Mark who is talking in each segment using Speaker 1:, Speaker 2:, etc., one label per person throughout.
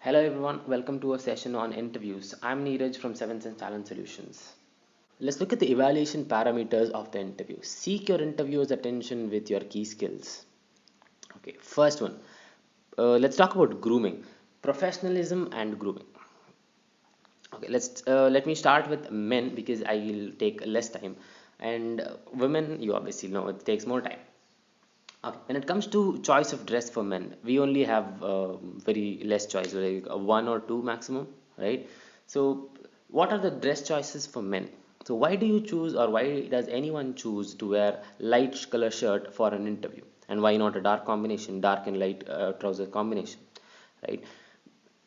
Speaker 1: Hello everyone, welcome to a session on interviews. I'm Neeraj from 7 Sense Talent Solutions. Let's look at the evaluation parameters of the interview. Seek your interviewer's attention with your key skills. Okay, first one. Let's talk about grooming, professionalism and grooming. Okay, let me start with men because I will take less time, and women, you obviously know it takes more time. Okay. When it comes to choice of dress for men, we only have very less choice, like one or two maximum, right? So, what are the dress choices for men? So, why do you choose, or why does anyone choose to wear light color shirt for an interview, and why not a dark combination, dark and light trouser combination, right?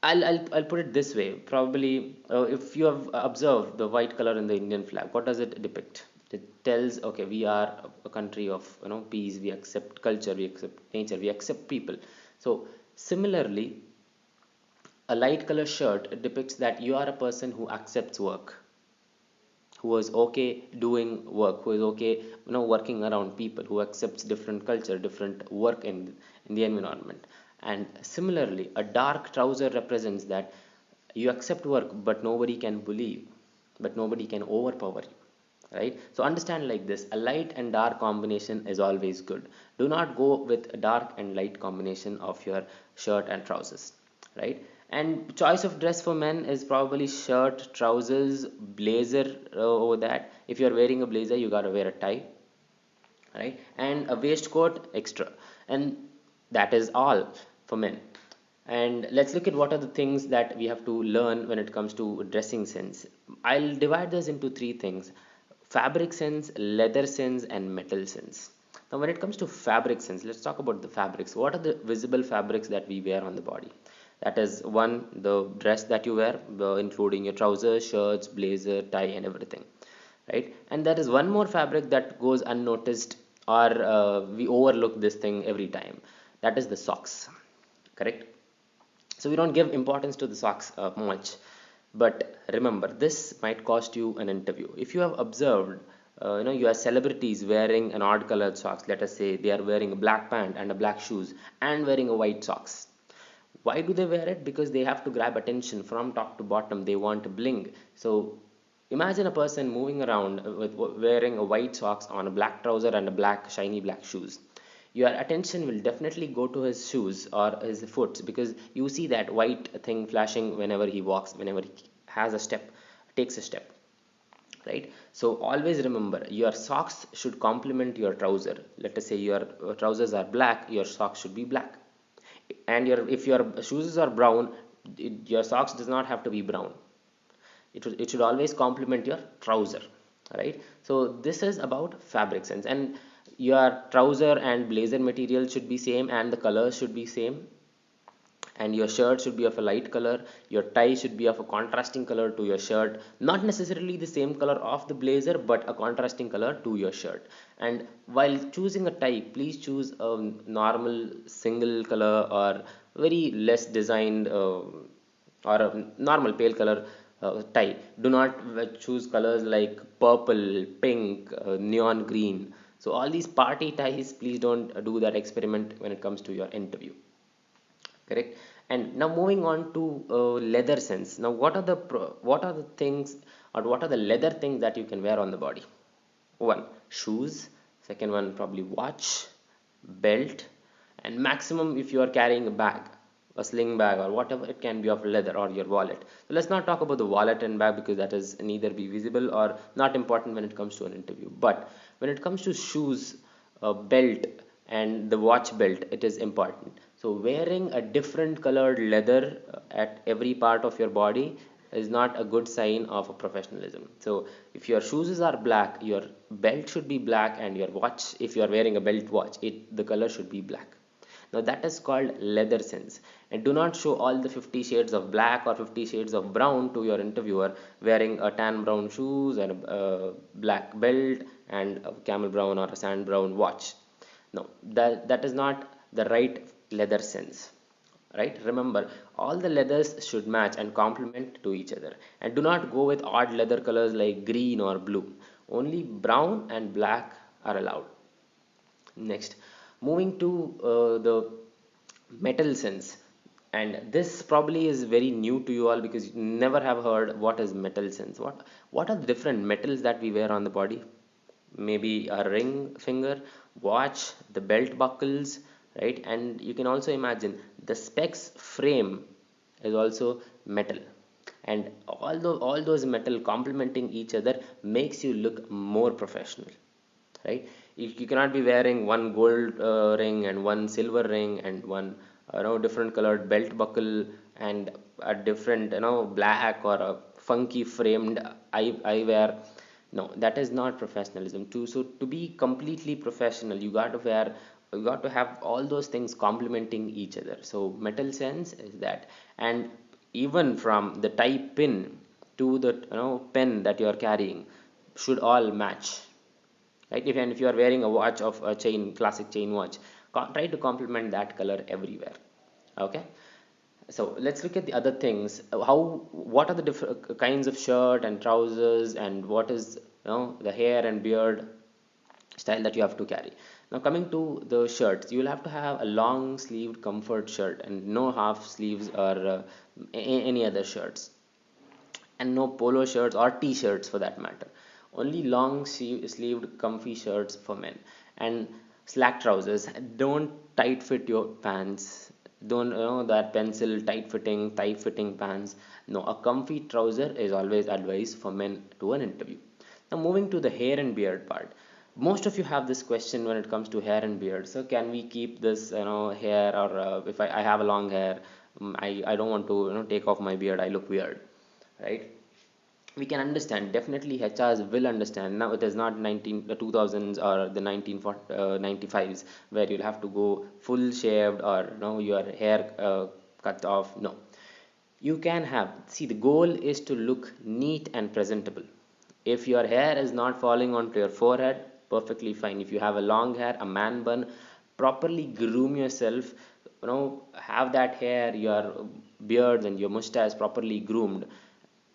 Speaker 1: I'll put it this way. Probably, if you have observed the white color in the Indian flag, what does it depict? It tells, okay, we are a country of peace. We accept culture. We accept nature. We accept people. So similarly, a light color shirt depicts that you are a person who accepts work, who is okay doing work, who is okay working around people, who accepts different culture, different work in the environment. And similarly, a dark trouser represents that you accept work, but nobody can bully you, but nobody can overpower you, right? So understand like this: a light and dark combination is always good. Do not go with a dark and light combination of your shirt and trousers, right? And choice of dress for men is probably shirt, trousers, blazer. Over that, if you're wearing a blazer, you gotta wear a tie, right? And a waistcoat extra, and that is all for men. And let's look at what are the things that we have to learn when it comes to dressing sense. I'll divide this into three things: fabric sense, leather sense, and metal sense. Now when it comes to fabric sense, let's talk about the fabrics. What are the visible fabrics that we wear on the body? That is, one, the dress that you wear, including your trousers, shirts, blazer, tie, and everything, right? And there is one more fabric that goes unnoticed, or we overlook this thing every time. That is the socks, correct? So we don't give importance to the socks much, but remember, this might cost you an interview. If you have observed, you have celebrities wearing an odd colored socks. Let us say they are wearing a black pant and a black shoes and wearing a white socks. Why do they wear it? Because they have to grab attention from top to bottom. They want bling. So imagine a person moving around with wearing a white socks on a black trouser and a black shiny black shoes. Your attention will definitely go to his shoes or his foot, because you see that white thing flashing whenever he walks, whenever he has a step, takes a step, right? So always remember, your socks should complement your trouser. Let us say your trousers are black, your socks should be black. And if your shoes are brown, your socks does not have to be brown. It should always complement your trouser, right? So this is about fabric sense. And your trouser and blazer material should be same, and the colors should be same, and your shirt should be of a light color. Your tie should be of a contrasting color to your shirt, not necessarily the same color of the blazer, but a contrasting color to your shirt. And while choosing a tie, please choose a normal single color, or very less designed, or a normal pale color tie. Do not choose colors like purple, pink, neon green. So all these party ties, please don't do that experiment when it comes to your interview, correct? And now moving on to leather sense. Now what are the things, or what are the leather things that you can wear on the body? One, shoes. Second one, probably watch, belt, and maximum if you are carrying a bag, a sling bag or whatever, it can be of leather, or your wallet. So let's not talk about the wallet and bag, because that is neither be visible or not important when it comes to an interview. But when it comes to shoes, belt, and the watch belt, it is important. So wearing a different colored leather at every part of your body is not a good sign of a professionalism. So if your shoes are black, your belt should be black, and your watch, if you are wearing a belt watch, the color should be black. Now that is called leather sense. And do not show all the 50 shades of black or 50 shades of brown to your interviewer, wearing a tan brown shoes and a black belt and a camel brown or a sand brown watch. No, that is not the right leather sense, right? Remember, all the leathers should match and complement to each other. And do not go with odd leather colors like green or blue. Only brown and black are allowed. Next, moving to the metal sense. And this probably is very new to you all because you never have heard what is metal sense. What are the different metals that we wear on the body? Maybe a ring finger, watch, the belt buckles, right? And you can also imagine the specs frame is also metal. And all those metal complementing each other makes you look more professional, right? You cannot be wearing one gold ring and one silver ring and one different colored belt buckle and a different black or a funky framed eyewear. No, that is not professionalism too. So to be completely professional, you got to have all those things complementing each other. So metal sense is that. And even from the tie pin to the pen that you are carrying should all match, right? And if you are wearing a watch of a chain, classic chain watch, try to complement that color everywhere. Okay, so let's look at the other things. What are the different kinds of shirt and trousers, and what is the hair and beard style that you have to carry. Now coming to the shirts, you will have to have a long sleeved comfort shirt and no half sleeves or any other shirts, and no polo shirts or t-shirts for that matter. Only long sleeved comfy shirts for men, and slack trousers. Don't tight fit your pants. Don't that pencil tight fitting pants. No, a comfy trouser is always advised for men to an interview. Now moving to the hair and beard part. Most of you have this question when it comes to hair and beard. So can we keep this hair, or if I have a long hair, I don't want to take off my beard, I look weird, right? We can understand, definitely HRs will understand. Now it is not 2000s or the 1995s where you'll have to go full shaved or your hair cut off. No, you can have, see, the goal is to look neat and presentable. If your hair is not falling onto your forehead, perfectly fine. If you have a long hair, a man bun, properly groom yourself, have that hair, your beard and your mustache properly groomed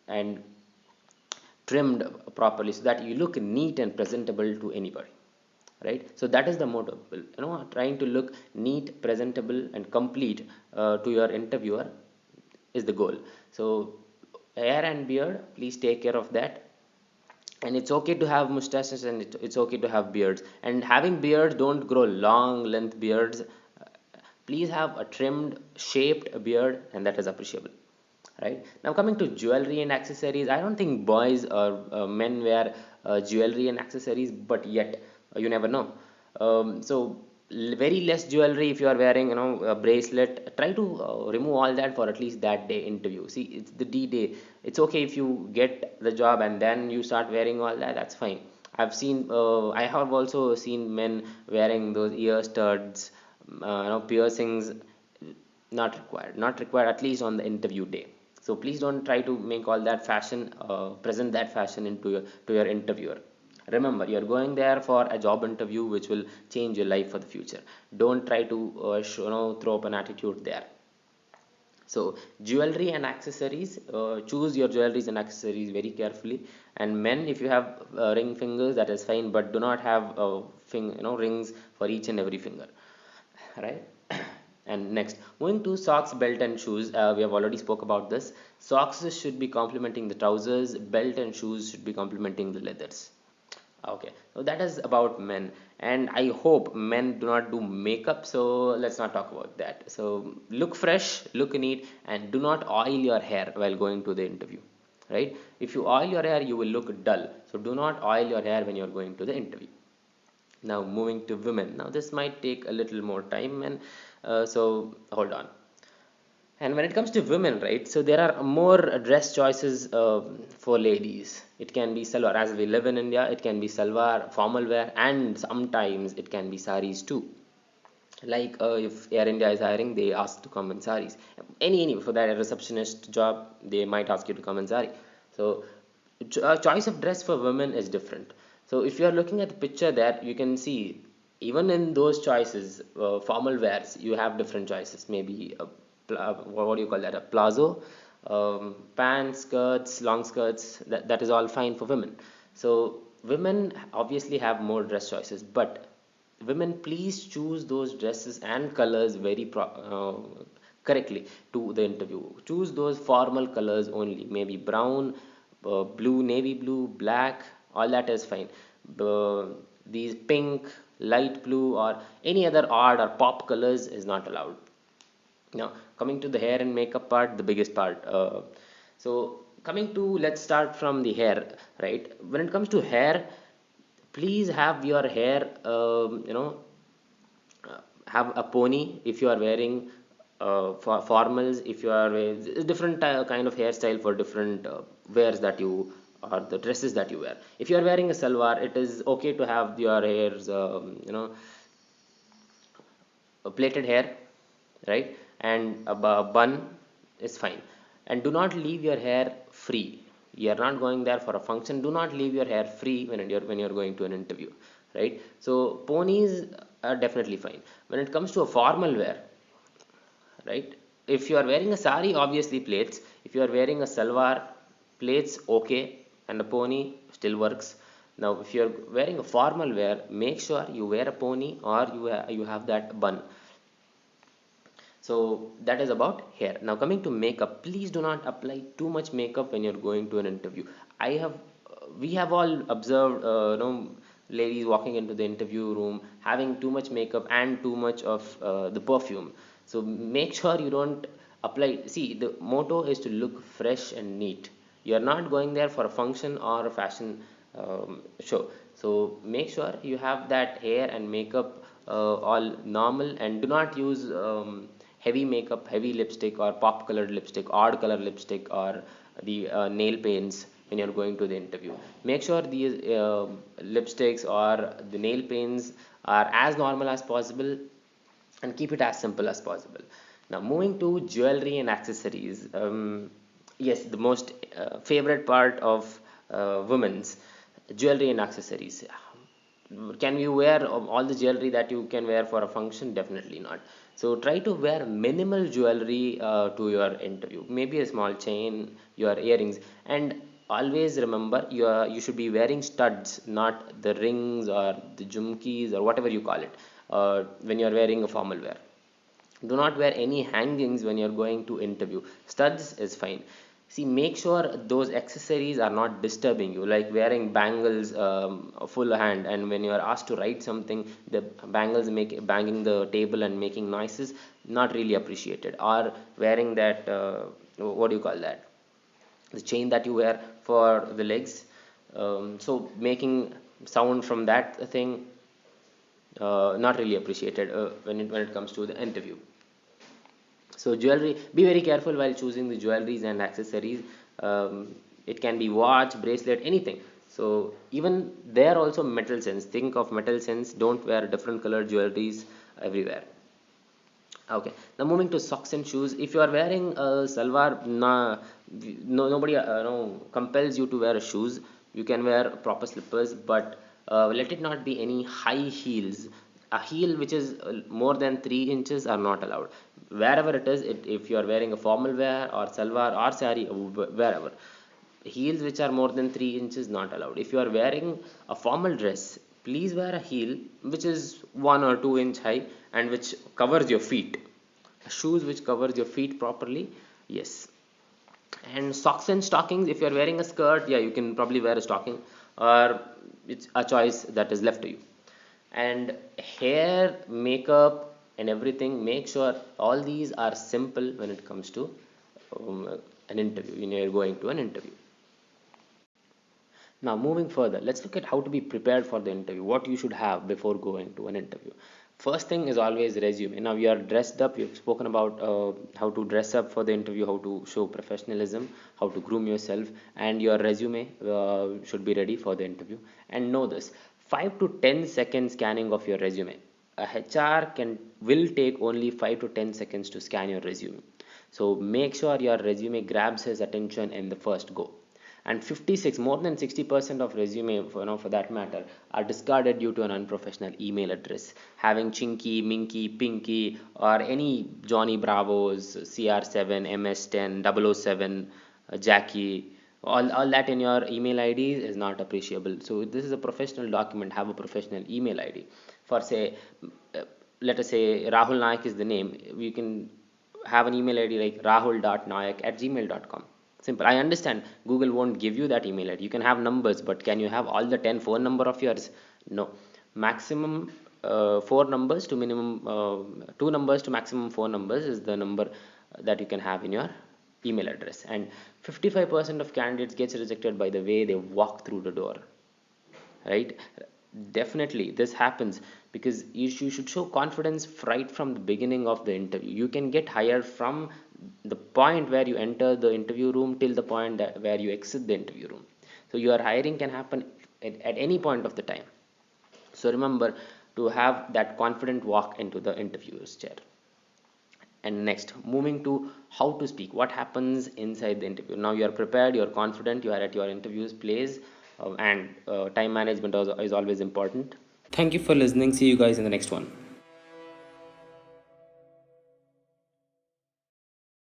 Speaker 1: and trimmed properly so that you look neat and presentable to anybody, right? So that is the motto, trying to look neat, presentable and complete to your interviewer is the goal. So hair and beard, please take care of that. And it's okay to have mustaches, and it's okay to have beards. And having beards, don't grow long length beards. Please have a trimmed shaped beard, and that is appreciable, right? Now coming to jewelry and accessories, I don't think boys or men wear jewelry and accessories, but yet you never know. So very less jewelry. If you are wearing a bracelet, try to remove all that for at least that day interview. See, it's the D-day. It's okay if you get the job and then you start wearing all that, that's fine. I have also seen men wearing those ear studs, piercings. Not required, at least on the interview day. So please don't try to make all that fashion, present that fashion into to your interviewer. Remember, you're going there for a job interview which will change your life for the future. Don't try to throw up an attitude there. So jewelry and accessories, choose your jewelries and accessories very carefully. And men, if you have ring fingers, that is fine, but do not have rings for each and every finger, right? And next, moving to socks, belt and shoes, we have already spoke about this. Socks should be complementing the trousers, belt and shoes should be complementing the leathers. Okay, so that is about men, and I hope men do not do makeup, so let's not talk about that. So look fresh, look neat, and do not oil your hair while going to the interview, right? If you oil your hair, you will look dull, so do not oil your hair when you're going to the interview. Now moving to women. Now this might take a little more time, and so hold on. And when it comes to women, right, so there are more dress choices for ladies. It can be salwar, as we live in India, it can be salwar, formal wear, and sometimes it can be saris too. Like if Air India is hiring, they ask to come in saris. Any for that receptionist job, they might ask you to come in sari. So choice of dress for women is different. So if you are looking at the picture there, you can see even in those choices, formal wears, you have different choices. Maybe what do you call that? A plazo, pants, skirts, long skirts. That is all fine for women. So women obviously have more dress choices, but women, please choose those dresses and colors very correctly to the interview. Choose those formal colors only, maybe brown, blue, navy blue, black, all that is fine. These pink, light blue, or any other odd or pop colors is not allowed. Now, coming to the hair and makeup part, the biggest part. So, coming to, let's start from the hair, right? When it comes to hair, please have your hair, have a pony if you are wearing for formals. If you are different kind of hairstyle for different wears that you, or the dresses that you wear. If you are wearing a salwar, it is okay to have your hairs, a plaited hair, right? And a bun is fine. And do not leave your hair free. You are not going there for a function. Do not leave your hair free when you're going to an interview, right? So ponies are definitely fine. When it comes to a formal wear, right? If you are wearing a sari, obviously plaits. If you are wearing a salwar, plaits okay, and a pony still works. Now if you are wearing a formal wear, make sure you wear a pony, or you have that bun. So that is about hair. Now coming to makeup, please do not apply too much makeup when you're going to an interview. I have We have all observed, ladies walking into the interview room having too much makeup and too much of the perfume. So make sure you don't apply. See, the motto is to look fresh and neat. You're not going there for a function or a fashion show. So make sure you have that hair and makeup all normal, and do not use heavy makeup, heavy lipstick, or pop colored lipstick, odd color lipstick, or the nail paints when you're going to the interview. Make sure these lipsticks or the nail paints are as normal as possible, and keep it as simple as possible. Now, moving to jewelry and accessories. Yes, the most favorite part of women's jewelry and accessories. Can you wear all the jewelry that you can wear for a function? Definitely not. So try to wear minimal jewelry to your interview. Maybe a small chain, your earrings, and always remember you should be wearing studs, not the rings or the jumkis or whatever you call it, when you are wearing a formal wear. Do not wear any hangings when you're going to interview. Studs is fine. See, make sure those accessories are not disturbing you, like wearing bangles, full hand, and when you are asked to write something, the bangles make banging the table and making noises, not really appreciated. Or wearing that, what do you call that, the chain that you wear for the legs, so making sound from that thing, not really appreciated when it comes to the interview. So jewelry, be very careful while choosing the jewelries and accessories. It can be watch, bracelet, anything. So even there also metal sense. Think of metal sense. Don't wear different colored jewelries everywhere. Okay. Now moving to socks and shoes. If you are wearing a salwar, no, nobody no, compels you to wear shoes. You can wear proper slippers, but let it not be any high heels. A heel which is more than 3 inches are not allowed. Wherever it is, if you are wearing a formal wear or salwar or sari, wherever, heels which are more than 3 inches not allowed. If you are wearing a formal dress, please wear a heel which is 1 or 2 inch high and which covers your feet. Shoes which covers your feet properly, yes. And socks and stockings, if you are wearing a skirt, yeah, you can probably wear a stocking, or it's a choice that is left to you. And hair, makeup, and everything, make sure all these are simple when it comes to an interview, when you're going to an interview. Now, moving further, let's look at how to be prepared for the interview, what you should have before going to an interview. First thing is always resume. Now, you are dressed up, we've spoken about how to dress up for the interview, how to show professionalism, how to groom yourself, and your resume should be ready for the interview. And know this, 5 to 10 second scanning of your resume. A HR will take only 5 to 10 seconds to scan your resume. So make sure your resume grabs his attention in the first go. And 56, more than 60% of resume, for that matter, are discarded due to an unprofessional email address, having chinky, minky, pinky, or any Johnny Bravo's, CR7, MS10, 007, Jackie, all that in your email ID is not appreciable. So this is a professional document. Have a professional email ID. For say, let us say Rahul Naik is the name. You can have an email ID like rahul.nayak@gmail.com. Simple. I understand Google won't give you that email ID. You can have numbers, but can you have all the 10 phone number of yours? No. Maximum four numbers to minimum two numbers to maximum four numbers is the number that you can have in your email address. And 55% of candidates gets rejected by the way they walk through the door, right? Definitely this happens because you should show confidence right from the beginning of the interview. You can get hired from the point where you enter the interview room till the point that where you exit the interview room. So your hiring can happen at any point of the time. So remember to have that confident walk into the interviewer's chair. And next, moving to how to speak, what happens inside the interview. Now you are prepared, you are confident, you are at your interview's place, and time management is always important. Thank you for listening. See you guys in the next one.